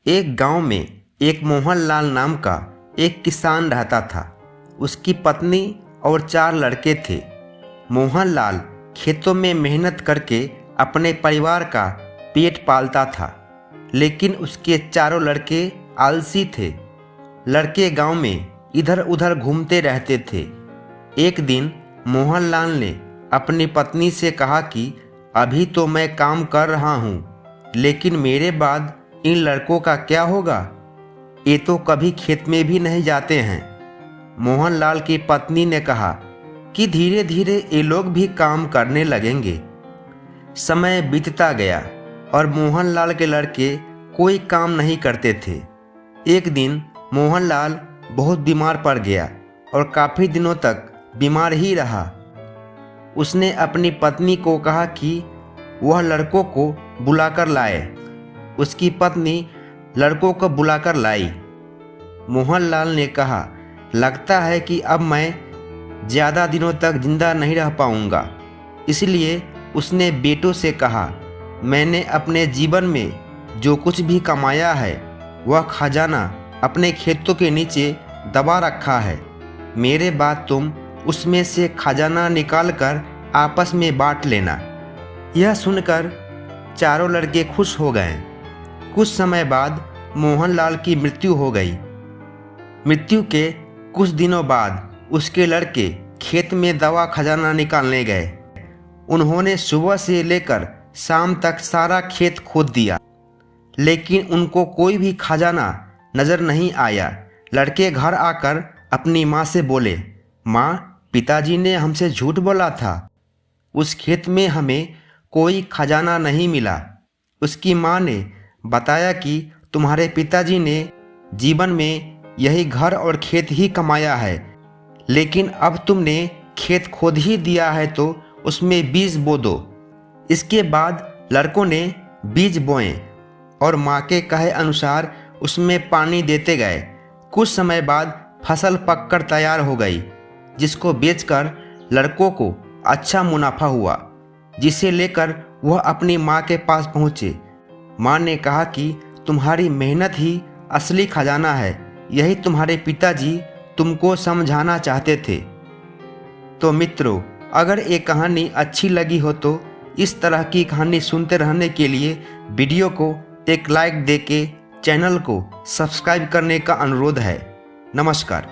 एक गांव में एक मोहनलाल नाम का एक किसान रहता था। उसकी पत्नी और 4 लड़के थे। मोहनलाल खेतों में मेहनत करके अपने परिवार का पेट पालता था, लेकिन उसके चारों लड़के आलसी थे। लड़के गांव में इधर उधर घूमते रहते थे। एक दिन मोहनलाल ने अपनी पत्नी से कहा कि अभी तो मैं काम कर रहा हूँ, लेकिन मेरे बाद इन लड़कों का क्या होगा? ये तो कभी खेत में भी नहीं जाते हैं। मोहनलाल की पत्नी ने कहा कि धीरे धीरे ये लोग भी काम करने लगेंगे। समय बीतता गया और मोहनलाल के लड़के कोई काम नहीं करते थे। एक दिन मोहनलाल बहुत बीमार पड़ गया और काफ़ी दिनों तक बीमार ही रहा। उसने अपनी पत्नी को कहा कि वह लड़कों को बुलाकर लाए। उसकी पत्नी लड़कों को बुलाकर लाई। मोहनलाल ने कहा, लगता है कि अब मैं ज़्यादा दिनों तक जिंदा नहीं रह पाऊंगा। इसलिए उसने बेटों से कहा, मैंने अपने जीवन में जो कुछ भी कमाया है वह खजाना अपने खेतों के नीचे दबा रखा है। मेरे बाद तुम उसमें से खजाना निकाल कर आपस में बांट लेना। यह सुनकर चारों लड़के खुश हो गए। कुछ समय बाद मोहनलाल की मृत्यु हो गई। मृत्यु के कुछ दिनों बाद उसके लड़के खेत में दवा खजाना निकालने गए। उन्होंने सुबह से लेकर शाम तक सारा खेत खोद दिया, लेकिन उनको कोई भी खजाना नजर नहीं आया। लड़के घर आकर अपनी माँ से बोले, माँ, पिताजी ने हमसे झूठ बोला था। उस खेत में हमें कोई खजाना नहीं मिला। उसकी माँ ने बताया कि तुम्हारे पिताजी ने जीवन में यही घर और खेत ही कमाया है, लेकिन अब तुमने खेत खोद ही दिया है तो उसमें बीज बो दो। इसके बाद लड़कों ने बीज बोए और माँ के कहे अनुसार उसमें पानी देते गए। कुछ समय बाद फसल पककर तैयार हो गई, जिसको बेचकर लड़कों को अच्छा मुनाफा हुआ, जिसे लेकर वह अपनी माँ के पास पहुँचे। माँ ने कहा कि तुम्हारी मेहनत ही असली खजाना है, यही तुम्हारे पिताजी तुमको समझाना चाहते थे। तो मित्रों, अगर ये कहानी अच्छी लगी हो तो इस तरह की कहानी सुनते रहने के लिए वीडियो को एक लाइक देके चैनल को सब्सक्राइब करने का अनुरोध है। नमस्कार।